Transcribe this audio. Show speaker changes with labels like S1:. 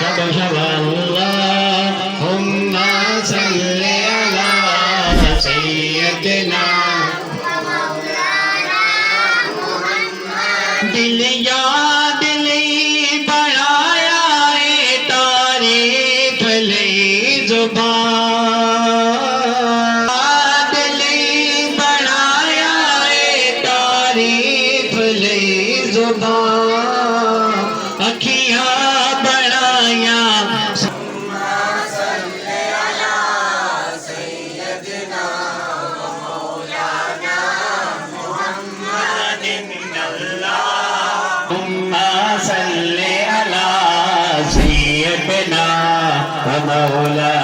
S1: शब अल्लाहुम्मा सल्ली अला सय्यदिना दिल या दिल बढ़ाया तारीफ ले जुबान दिल बढ़ाया तारीफ ले जुबान अखियां बढ़ाया सल्ले अला सय्यदना व मौलाना